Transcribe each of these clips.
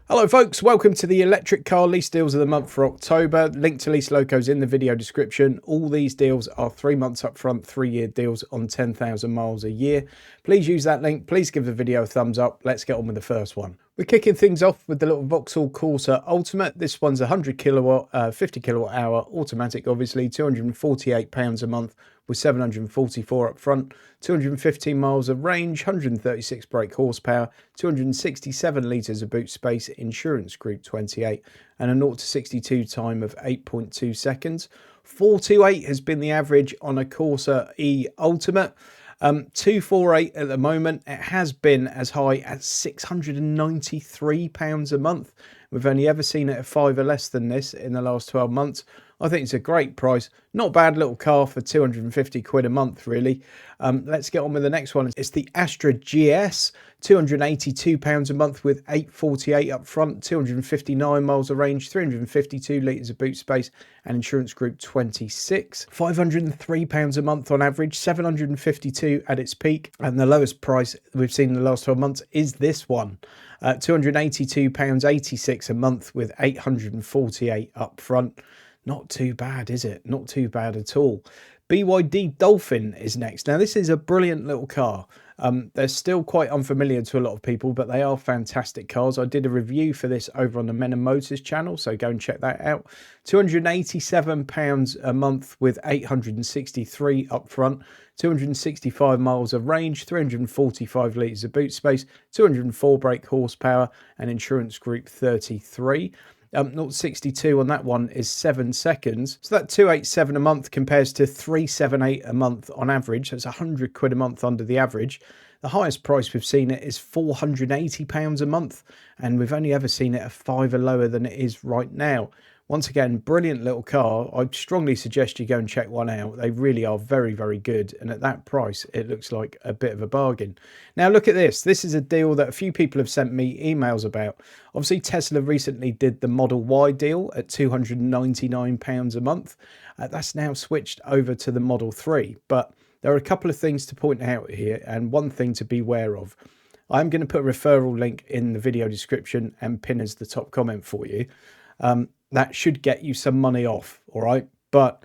Hello folks, welcome to the electric car lease deals of the month for October. Link to lease locos in the video description. All these deals are 3 months up front, 3-year deals on 10,000 miles a year. Please use that link. Please give the video a thumbs up. Let's get on with the first one. We're kicking things off with the little Vauxhall Corsa Ultimate. This one's 100 kilowatt, 50 kilowatt hour, automatic obviously, £248 a month with 744 up front, 215 miles of range, 136 brake horsepower, 267 litres of boot space, insurance group 28, and a 0 to 62 time of 8.2 seconds. 428 has been the average on a Corsa E Ultimate. 248 at the moment. It has been as high as £693 a month. We've only ever seen it at 5 or less than this in the last 12 months. I think it's a great price. Not a bad little car for 250 quid a month, really. Let's get on with the next one. It's the 𝙇𝙄𝙁𝙁𝙄𝙇𝙄𝑗s, £282 a month with 848 up front, 259 miles of range, 352 litres of boot space, and insurance group 26. £503 a month on average, 752 at its peak, and the lowest price we've seen in the last 12 months is this one. £282.86 a month with 848 up front. Not too bad, is it? Not too bad at all. BYD Dolphin is next. Now, this is a brilliant little car. They're still quite unfamiliar to a lot of people, but they are fantastic cars. I did a review for this over on the Men and Motors channel, so go and check that out. £287 a month with 863 up front, 265 miles of range, 345 litres of boot space, 204 brake horsepower, and insurance group 33. 0 to 62 on that one is 7 seconds. So that 287 a month compares to 378 a month on average. That's 100 quid a month under the average. The highest price we've seen it is £480 a month, and we've only ever seen it a fiver lower than it is right now. Once again, brilliant little car. I strongly suggest you go and check one out. They really are very, very good. And at that price, it looks like a bit of a bargain. Now, look at this. This is a deal that a few people have sent me emails about. Obviously, Tesla recently did the Model Y deal at £299 a month. That's now switched over to the Model 3. But there are a couple of things to point out here and one thing to be aware of. I'm going to put a referral link in the video description and pin as the top comment for you. That should get you some money off, all right? But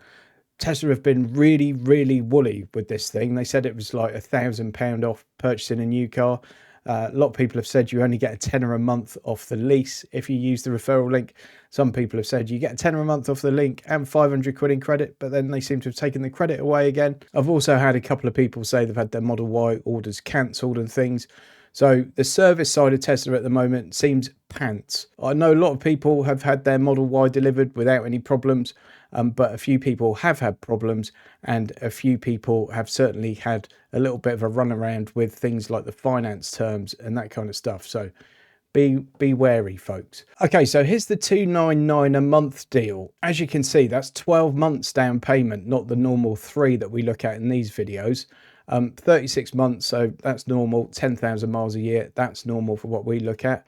Tesla have been really, really woolly with this thing. They said it was like £1,000 off purchasing a new car. A lot of people have said you only get a tenner a month off the lease if you use the referral link. Some people have said you get a tenner a month off the link and 500 quid in credit, but then they seem to have taken the credit away again. I've also had a couple of people say they've had their Model Y orders cancelled and things. So the service side of Tesla at the moment seems pants. I know a lot of people have had their Model Y delivered without any problems, but a few people have had problems, and a few people have certainly had a little bit of a runaround with things like the finance terms and that kind of stuff. So be wary, folks. Okay, so here's the $299 a month deal. As you can see, that's 12 months down payment, not the normal 3 that we look at in these videos. 36 months, so that's normal. 10,000 miles a year, that's normal for what we look at.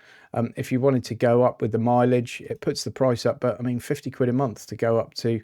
If you wanted to go up with the mileage, it puts the price up, but I mean 50 quid a month to go up to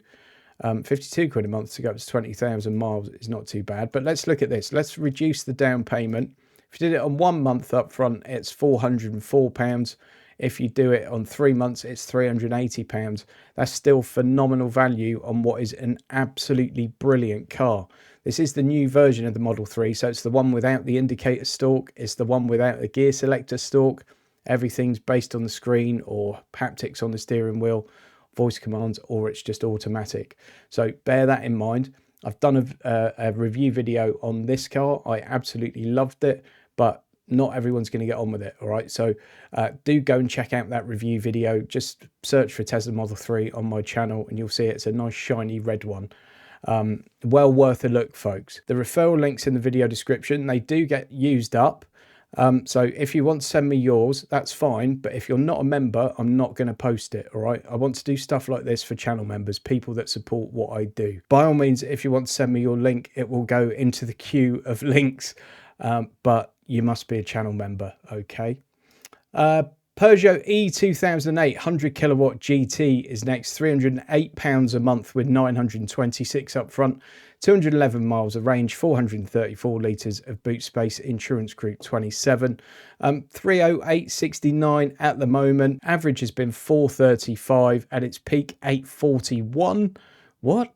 52 quid a month to go up to 20,000 miles is not too bad. But let's look at this. Let's reduce the down payment. If you did it on 1 month up front, it's £404. If you do it on 3 months, it's £380. That's still phenomenal value on what is an absolutely brilliant car. This is the new version of the Model 3, so it's the one without the indicator stalk. It's the one without the gear selector stalk. Everything's based on the screen or haptics on the steering wheel, voice commands, or it's just automatic. So bear that in mind. I've done a review video on this car. I absolutely loved it, but not everyone's going to get on with it, all right? So do go and check out that review video. Just search for Tesla Model 3 on my channel and you'll see it's a nice shiny red one. Well worth a look, folks. The referral links in the video description, they do get used up. So if you want to send me yours, that's fine. But if you're not a member, I'm not going to post it, all right? I want to do stuff like this for channel members, people that support what I do. By all means, if you want to send me your link, it will go into the queue of links. But you must be a channel member, okay? Peugeot E2008 100 kilowatt GT is next, £308 a month with 926 up front, 211 miles of range, 434 litres of boot space, insurance group 27. 308.69 at the moment. Average has been 435, at its peak 841. What?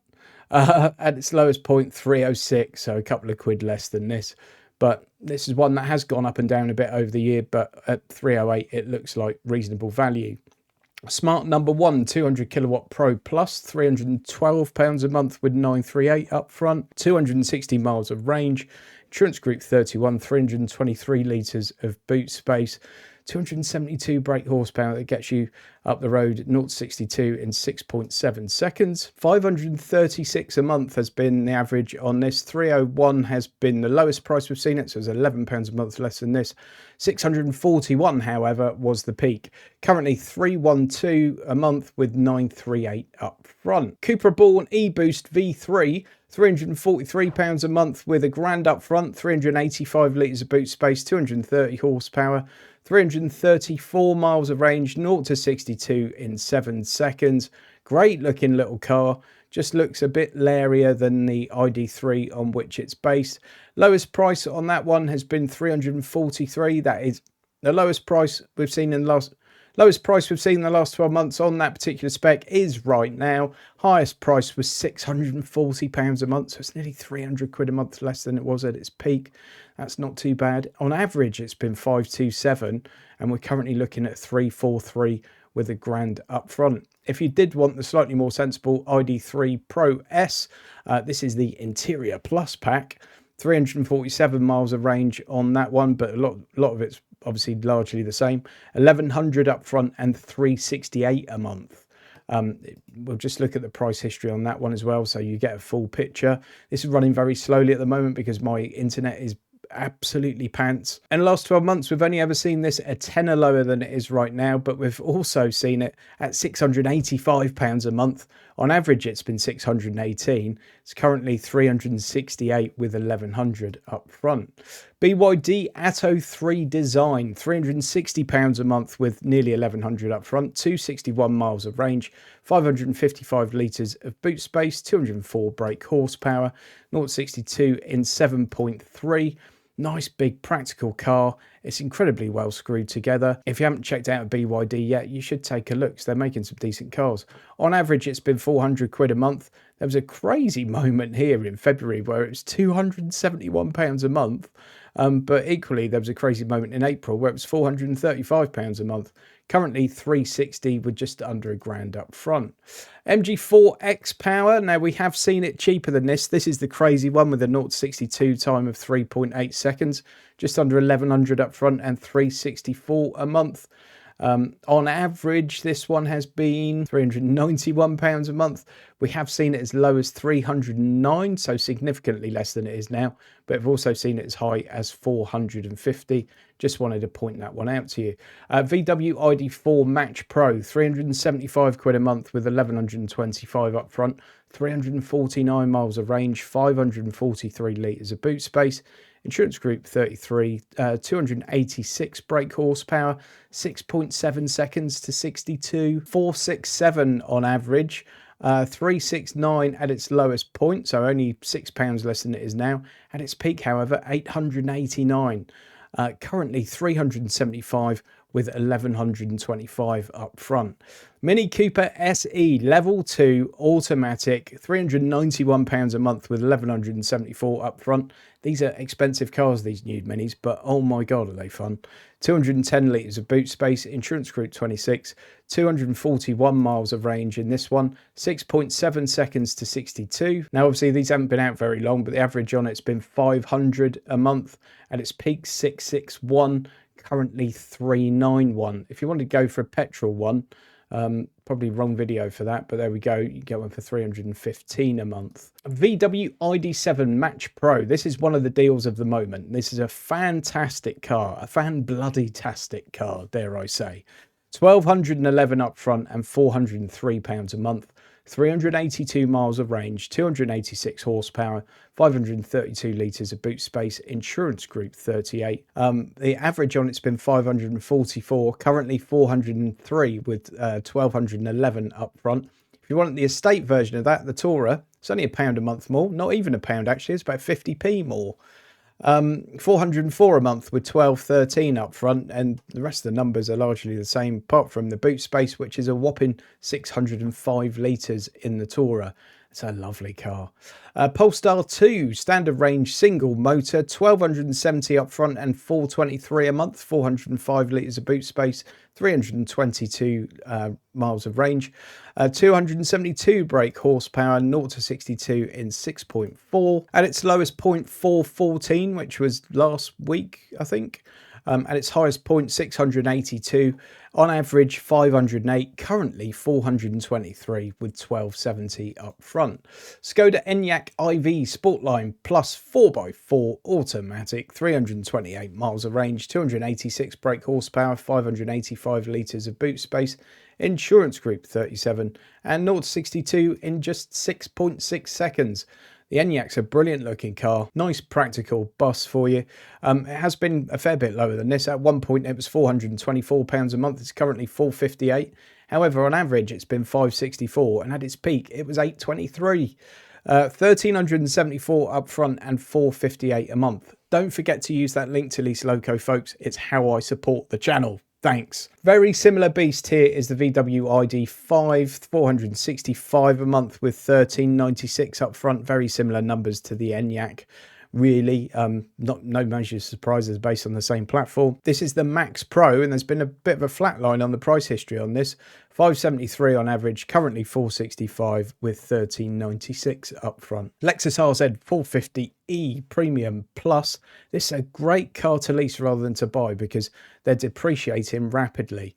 At its lowest point 306, so a couple of quid less than this. But this is one that has gone up and down a bit over the year, but at 308 it looks like reasonable value. Smart number one, 200 kilowatt Pro Plus, £312 a month with 938 up front, 260 miles of range, insurance group 31, 323 litres of boot space, 272 brake horsepower that gets you up the road 0 to 62 in 6.7 seconds. 536 a month has been the average on this. 301 has been the lowest price we've seen it, so it's £11 a month less than this. 641, however, was the peak. Currently 312 a month with 938 up front. Cupra Born eBoost V3, £343 a month with £1,000 up front, 385 litres of boot space, 230 horsepower, 334 miles of range, 0 to 62 in 7 seconds. Great looking little car. Just looks a bit lairier than the ID3 on which it's based. Lowest price on that one has been 343. That is the lowest price we've seen in the last 12 months on that particular spec is right now. Highest price was £640 a month, so it's nearly 300 quid a month less than it was at its peak. That's not too bad. On average, it's been 527, and we're currently looking at 343 with £1,000 up front. If you did want the slightly more sensible ID3 Pro S, this is the Interior Plus pack. 347 miles of range on that one, but a lot of it's obviously largely the same. 1100 up front and 368 a month. We'll just look at the price history on that one as well, so you get a full picture. This is running very slowly at the moment because my internet is absolutely pants. In the last 12 months, we've only ever seen this a tenner lower than it is right now, but we've also seen it at £685 a month. On average, it's been 618. It's currently 368 with 1100 up front. BYD Atto 3 Design, £360 a month with nearly 1100 up front, 261 miles of range, 555 litres of boot space, 204 brake horsepower, 0 to 62 in 7.3. Nice big practical car. It's incredibly well screwed together. If you haven't checked out a BYD yet, you should take a look. They're making some decent cars. On average, it's been 400 quid a month. There was a crazy moment here in February where it was £271 a month. But equally, there was a crazy moment in April where it was £435 a month. Currently 360 with just under £1,000 up front. MG4 X-Power. Now, we have seen it cheaper than this. This is the crazy one with a 0 to 62 time of 3.8 seconds. Just under 1100 up front and 364 a month. On average, this one has been £391 a month. We have seen it as low as 309, so significantly less than it is now, but we've also seen it as high as 450. Just wanted to point that one out to you. VW ID4 Match Pro, 375 quid a month with 1125 up front, 349 miles of range, 543 litres of boot space. Insurance group 33, 286 brake horsepower, 6.7 seconds to 62, 467 on average, 369 at its lowest point, so only £6 less than it is now. At its peak, however, 889. Currently 375 with 1125 up front. Mini Cooper SE Level 2 Automatic, £391 a month with 1174 up front. These are expensive cars, these new Minis, but oh my God, are they fun. 210 litres of boot space, insurance group 26, 241 miles of range in this one, 6.7 seconds to 62. Now, obviously, these haven't been out very long, but the average on it's been 500 a month. At its peak, 661, currently 391. If you want to go for a petrol one, probably wrong video for that, but there we go. You get one for 315 a month. VW ID7 Match Pro. This is one of the deals of the moment. This is a fantastic car, a fan-bloody-tastic car, dare I say. 1,211 up front and £403 a month. 382 miles of range, 286 horsepower, 532 litres of boot space, insurance group 38. The average on it's been 544, currently 403 with 1211 up front. If you want the estate version of that, the Tourer, it's only £1 a month more, not even £1 actually, it's about 50p more. 404 a month with 1213 up front, and the rest of the numbers are largely the same apart from the boot space, which is a whopping 605 litres in the Tourer. It's a lovely car. Polestar 2 standard range single motor, 1270 up front and 423 a month, 405 litres of boot space, 322 miles of range, 272 brake horsepower, 0 to 62 in 6.4. At its lowest point 414, which was last week, I think. At its highest point 682, on average 508, currently 423 with 1270 up front. Skoda Enyaq iV Sportline Plus 4x4 automatic, 328 miles of range, 286 brake horsepower, 585 litres of boot space, insurance group 37, and 0 to 62 in just 6.6 seconds. The Enyaq's a brilliant looking car, nice practical bus for you. It has been a fair bit lower than this. At one point it was £424 a month, it's currently £458. However, on average it's been £564, and at its peak it was £823. 1,374 up front and £458 a month. Don't forget to use that link to Lease Loco, folks. It's how I support the channel. Thanks. Very similar beast here is the VW ID5, 465 a month with 1396 up front. Very similar numbers to the Enyaq. Really, no major surprises based on the same platform. This is the Max Pro, and there's been a bit of a flat line on the price history on this. 573 on average, currently 465 with 1396 up front. Lexus RZ 450e Premium Plus. This is a great car to lease rather than to buy because they're depreciating rapidly.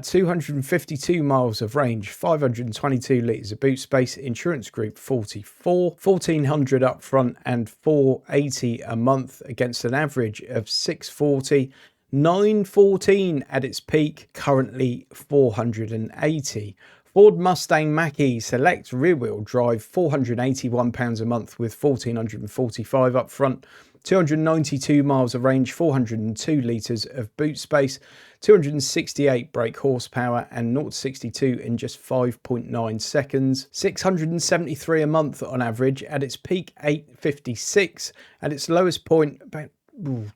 252 miles of range, 522 litres of boot space, insurance group 44, 1400 up front and 480 a month against an average of 640. 914 at its peak, currently 480. Ford Mustang Mach-E Select rear-wheel drive, £481 a month with 1445 up front, 292 miles of range, 402 litres of boot space, 268 brake horsepower and 0 to 62 in just 5.9 seconds. 673 a month on average, at its peak 856, at its lowest point about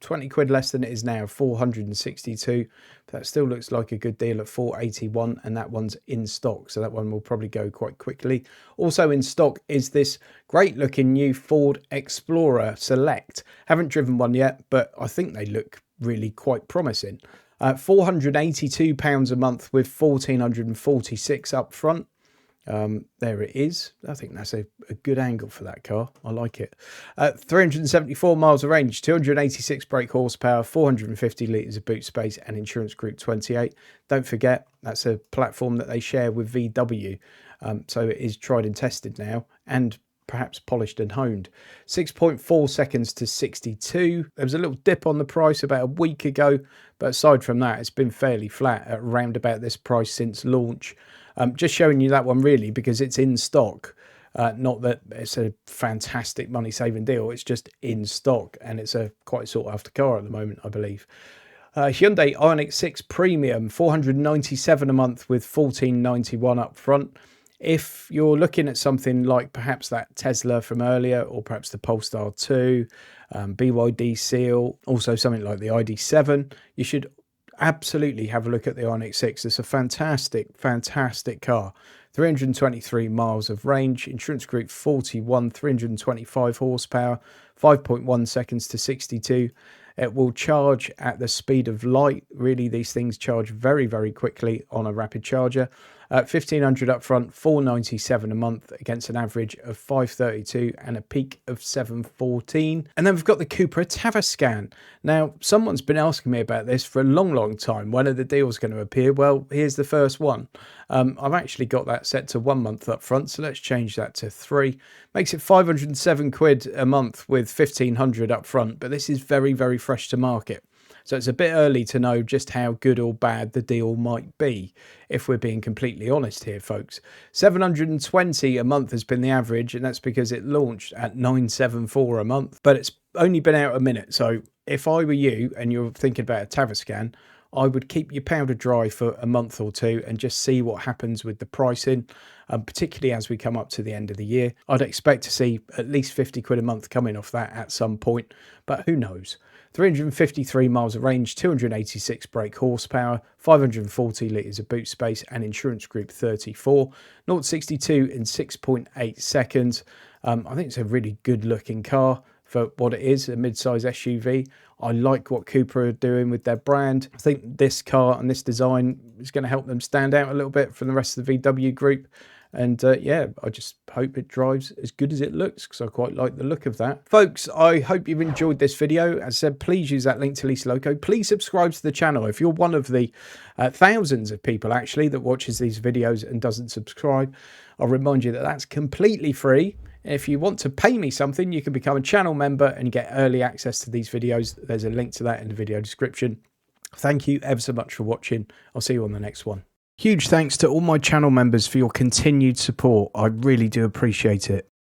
20 quid less than it is now, 462. That still looks like a good deal at 481, and that one's in stock, so that one will probably go quite quickly. Also in stock is this great looking new Ford Explorer Select. Haven't driven one yet, but I think they look really quite promising. £482 a month with 1446 up front. There it is. I think that's a good angle for that car. I like it. 374 miles of range, 286 brake horsepower, 450 litres of boot space and insurance group 28. Don't forget, that's a platform that they share with VW. So it is tried and tested now and perhaps polished and honed. 6.4 seconds to 62. There was a little dip on the price about a week ago, but aside from that, it's been fairly flat at around about this price since launch. Just showing you that one really because it's in stock. Not that it's a fantastic money saving deal, it's just in stock and it's a quite sought after car at the moment, I believe. Hyundai Ioniq 6 Premium, 497 a month with 1491 up front. If you're looking at something like perhaps that Tesla from earlier, or perhaps the Polestar 2, BYD Seal, also something like the ID7, you should absolutely have a look at the Ioniq 6. It's a fantastic car. 323 miles of range, insurance group 41, 325 horsepower, 5.1 seconds to 62. It will charge at the speed of light. Really, these things charge very, very quickly on a rapid charger. 1,500 up front, 497 a month against an average of 532 and a peak of 714. And then we've got the Cupra Tavascan. Now, someone's been asking me about this for a long time. When are the deals going to appear? Well, here's the first one. I've actually got that set to 1 month up front, so let's change that to 3. Makes it 507 quid a month with 1,500 up front, but this is very, very fresh to market. So it's a bit early to know just how good or bad the deal might be, if we're being completely honest here, folks. 720 a month has been the average, and that's because it launched at 974 a month, but it's only been out a minute. So if I were you and you're thinking about a Taviscan, I would keep your powder dry for a month or two and just see what happens with the pricing, particularly as we come up to the end of the year. I'd expect to see at least 50 quid a month coming off that at some point, but who knows. 353 miles of range, 286 brake horsepower, 540 litres of boot space, and insurance group 34. 0-62 in 6.8 seconds. I think it's a really good looking car for what it is, a mid-size SUV. I like what Cooper are doing with their brand. I think this car and this design is going to help them stand out a little bit from the rest of the VW group. And yeah, I just hope it drives as good as it looks, because I quite like the look of that. Folks, I hope you've enjoyed this video. As I said, please use that link to Lease Loco. Please subscribe to the channel. If you're one of the thousands of people actually that watches these videos and doesn't subscribe, I'll remind you that that's completely free. If you want to pay me something, you can become a channel member and get early access to these videos. There's a link to that in the video description. Thank you ever so much for watching. I'll see you on the next one. Huge thanks to all my channel members for your continued support. I really do appreciate it.